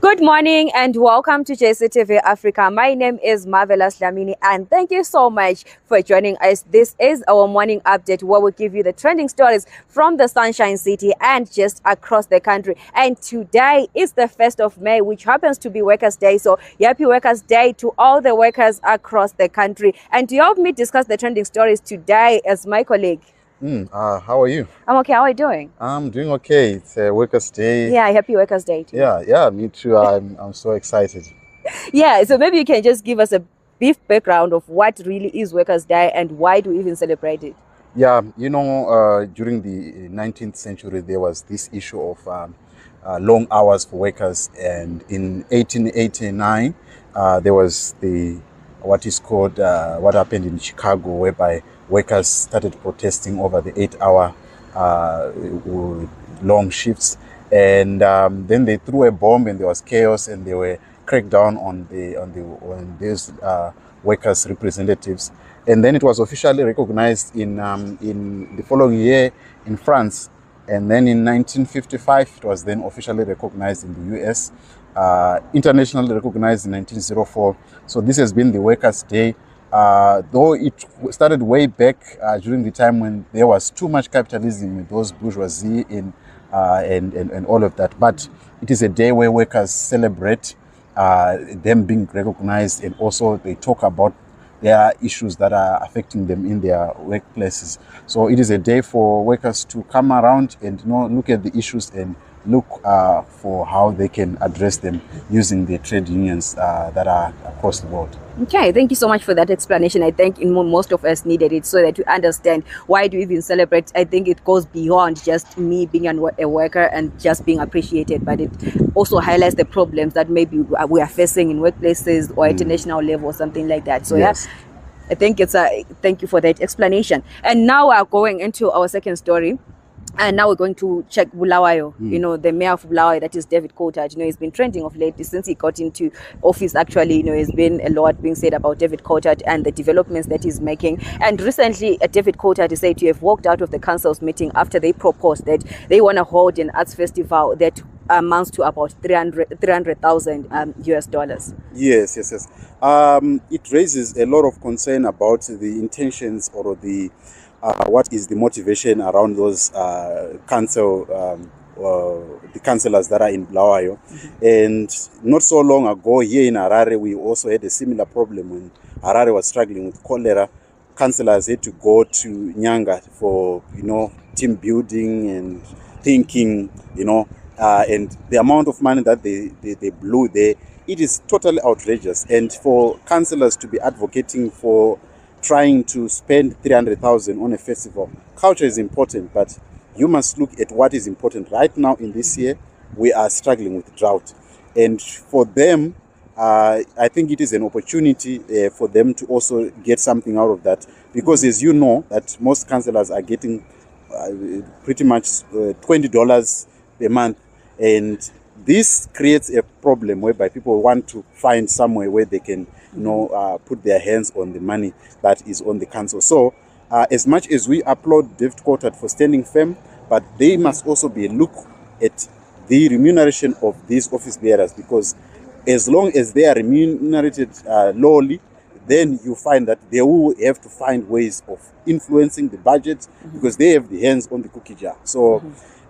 Good morning and welcome to JCTV Africa. My name is Marvelous Dlamini and thank you so much for joining us. This is our morning update where we give you the trending stories from the Sunshine City and just across the country. And today is the 1st of May, which happens to be Workers' Day. So happy Workers' Day to all the workers across the country. And to help me discuss the trending stories today is my colleague. How are you? I'm okay. How are you doing? I'm doing okay. It's a Workers' Day. Yeah, happy Workers' Day too. Yeah, me too. I'm so excited. Yeah, so maybe you can just give us a brief background of what really is Workers' Day and why do we even celebrate it? Yeah, during the 19th century, there was this issue of long hours for workers, and in 1889, there was what happened in Chicago, whereby workers started protesting over the 8-hour long shifts, and then they threw a bomb, and there was chaos, and they were cracked down on these workers' representatives, and then it was officially recognized in the following year in France, and then in 1955 it was then officially recognized in the US, internationally recognized in 1904. So this has been the Workers' Day. Though it started way back during the time when there was too much capitalism with those bourgeoisie and all of that. But it is a day where workers celebrate them being recognized, and also they talk about their issues that are affecting them in their workplaces. So it is a day for workers to come around and look at the issues and look for how they can address them using the trade unions that are across the world. Okay, thank you so much for that explanation. I think most of us needed it so that we understand why do we even celebrate. I think it goes beyond just me being a worker and just being appreciated, but it also highlights the problems that maybe we are facing in workplaces or at a national level or something like that. So yes. Yeah, I think thank you for that explanation. And now we are going into our second story. And now we're going to check Bulawayo, the mayor of Bulawayo, that is David Coulthard. He's been trending of late since he got into office. Actually, there's been a lot being said about David Coulthard and the developments that he's making. And recently, David Coulthard is said to have walked out of the council's meeting after they proposed that they want to hold an arts festival that amounts to about $300,000 US. Yes. It raises a lot of concern about the intentions or the what is the motivation around those the councillors that are in Bulawayo. And not so long ago here in Harare, we also had a similar problem when Harare was struggling with cholera. Councillors had to go to Nyanga for team building and thinking, and the amount of money that they blew there, it is totally outrageous. And for councillors to be advocating for trying to spend 300,000 on a festival. Culture is important, but you must look at what is important. Right now in this year, we are struggling with drought. And for them, I think it is an opportunity for them to also get something out of that. Because as you know, that most councillors are getting pretty much $20 per month. And this creates a problem whereby people want to find somewhere where they can put their hands on the money that is on the council. So as much as we applaud David Coulthard for standing firm, but they must also be look at the remuneration of these office bearers, because as long as they are remunerated lowly, then you find that they will have to find ways of influencing the budget, because they have the hands on the cookie jar. So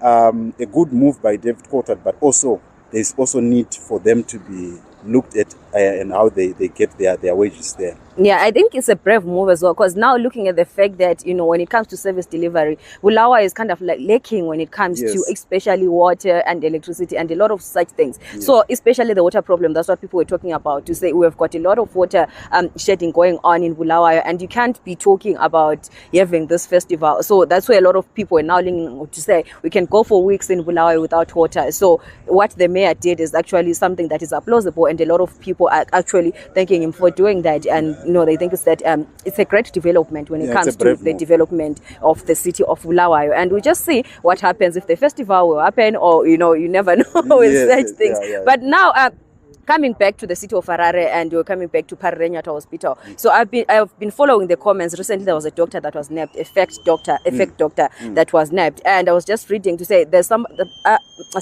a good move by David Coulthard, but also there's also need for them to be looked at and how they get their wages there. Yeah, I think it's a brave move as well, because now looking at the fact that, when it comes to service delivery, Bulawayo is kind of like lacking when it comes to especially water and electricity and a lot of such things. Yeah. So especially the water problem, that's what people were talking about, to say we have got a lot of water shedding going on in Bulawayo, and you can't be talking about having this festival. So that's why a lot of people are now linking to say we can go for weeks in Bulawayo without water. So what the mayor did is actually something that is applaudable, and a lot of people are actually thanking him for doing that. And they think it's that it's a great development when it comes to the development of the city of Bulawayo. And we just see what happens if the festival will happen, or you never know with such things. But now coming back to the city of Harare, and you're coming back to Parirenyatwa Hospital. So I've been following the comments. Recently, there was a doctor that was nabbed, effect doctor that was nabbed, and I was just reading to say there's some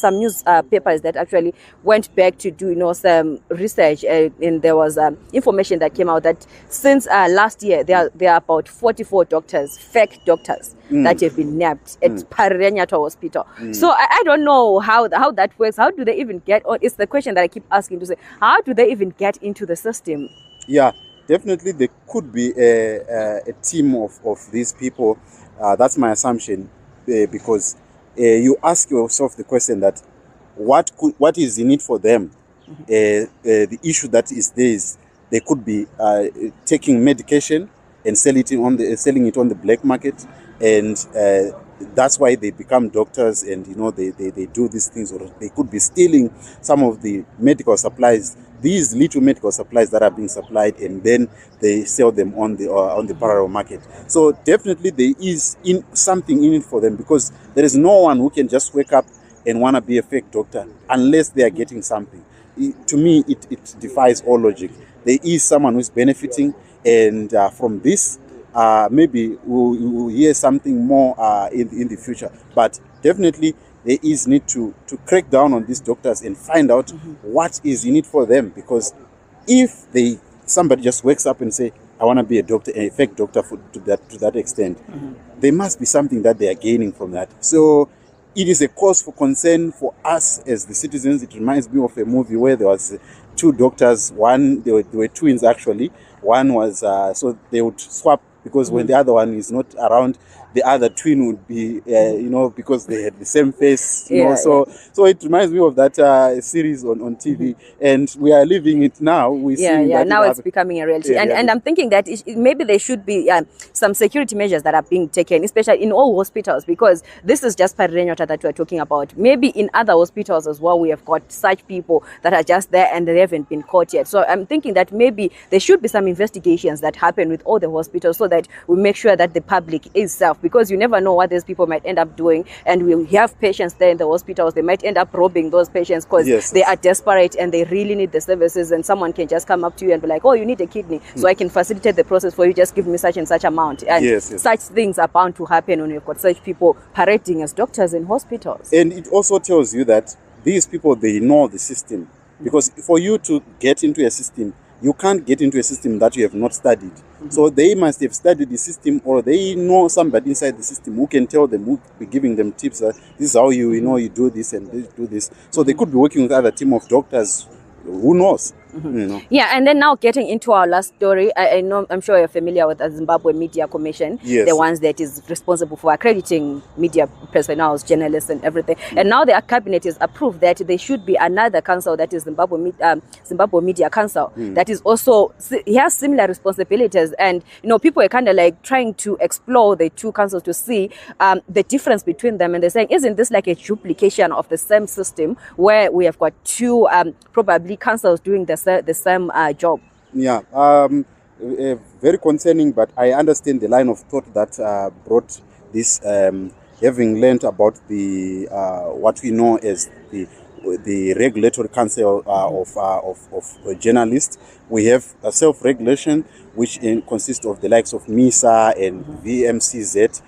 news papers that actually went back to do some research, and there was information that came out that since last year there are about 44 doctors, fake doctors, that have been nabbed at Parirenyatwa Hospital. So I don't know how that works. How do they even get on? It's the question that I keep asking, to say, how do they even get into the system? Yeah, definitely there could be a team of these people. That's my assumption, because you ask yourself the question that what is in it for them? The issue that is there is they could be taking medication and selling it on the black market, and that's why they become doctors, and they do these things. Or they could be stealing some of the medical supplies, these little medical supplies that are being supplied, and then they sell them on the parallel market. So definitely there is something in it for them, because there is no one who can just wake up and want to be a fake doctor unless they are getting something. To me, it defies all logic. There is someone who's benefiting, and from this, maybe we'll hear something more in the future. But definitely there is need to crack down on these doctors and find out what is in it for them. Because if somebody just wakes up and say, I want to be a doctor, a fake doctor to that extent, there must be something that they are gaining from that. So it is a cause for concern for us as the citizens. It reminds me of a movie where there was two doctors. They were twins actually. One was so they would swap, because when the other one is not around, the other twin would be, because they had the same face, So it reminds me of that series on TV, and we are living it now. Now it's becoming a reality. And I'm thinking that maybe there should be some security measures that are being taken, especially in all hospitals, because this is just Parirenyatwa that we're talking about. Maybe in other hospitals as well, we have got such people that are just there and they haven't been caught yet. So I'm thinking that maybe there should be some investigations that happen with all the hospitals, so that we make sure that the public is safe, because you never know what these people might end up doing. And we have patients there in the hospitals, they might end up robbing those patients because they are desperate and they really need the services, and someone can just come up to you and be like, oh, you need a kidney, so I can facilitate the process for you, just give me such and such amount. And such things are bound to happen when you've got such people parading as doctors in hospitals. And it also tells you that these people, they know the system, because for you to get into a system, you can't get into a system that you have not studied. So they must have studied the system, or they know somebody inside the system who can tell them, who be giving them tips. This is how you do this and do this. So they could be working with other team of doctors. Who knows? Yeah, and then now getting into our last story, I'm sure you're familiar with the Zimbabwe Media Commission, the ones that is responsible for accrediting media personnel, journalists and everything. And now the cabinet has approved that there should be another council, that is Zimbabwe Media Council, that is also, he has similar responsibilities. And people are kind of like trying to explore the two councils to see the difference between them, and they're saying, isn't this like a duplication of the same system where we have got two probably councils doing the same job? Yeah, very concerning, but I understand the line of thought that brought this, having learned about the what we know as the regulatory council of journalists. We have a self-regulation which consists of the likes of MISA and VMCZ,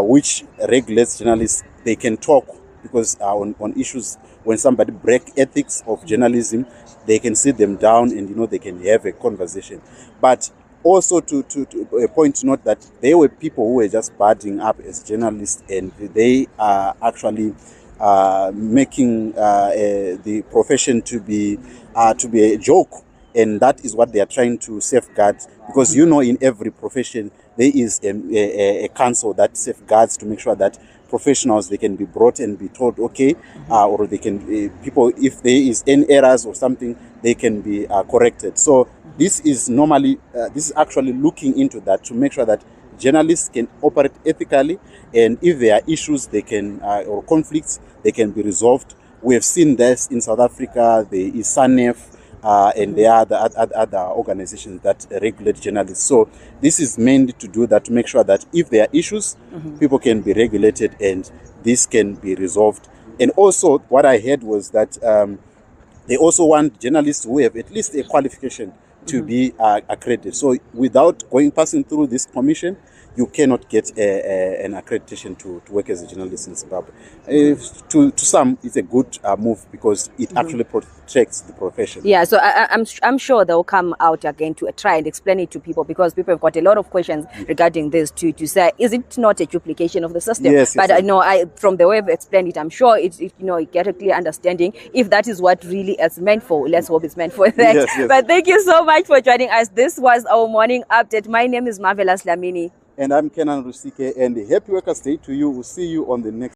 which regulates journalists. They can talk, because on issues when somebody break ethics of journalism, they can sit them down and they can have a conversation. But also to point to note that there were people who were just badging up as journalists, and they are actually making the profession to be a joke, and that is what they are trying to safeguard. Because in every profession there is a council that safeguards to make sure that professionals, they can be brought and be told, okay, or they can people, if there is any errors or something, they can be corrected. So this is normally this is actually looking into that to make sure that journalists can operate ethically, and if there are issues, they can or conflicts, they can be resolved. We have seen this in South Africa. There is SANEF, and there are other organizations that regulate journalists. So this is meant to do that, to make sure that if there are issues, people can be regulated and this can be resolved. And also what I heard was that They also want journalists who have at least a qualification to be accredited. So without passing through this commission, you cannot get an accreditation to work as a journalist in Zimbabwe. To some, it's a good move because it actually protects the profession. Yeah, so I'm sure they'll come out again to try and explain it to people, because people have got a lot of questions regarding this to say, is it not a duplication of the system? Yes, but yes, I know from the way I've explained it, I'm sure you get a clear understanding. If that is what really it's meant for, let's hope it's meant for that. Yes, yes. But thank you so much for joining us. This was our morning update. My name is Marvelous Lamini. And I'm Kenan Rusike, and happy Workers' Day to you. We'll see you on the next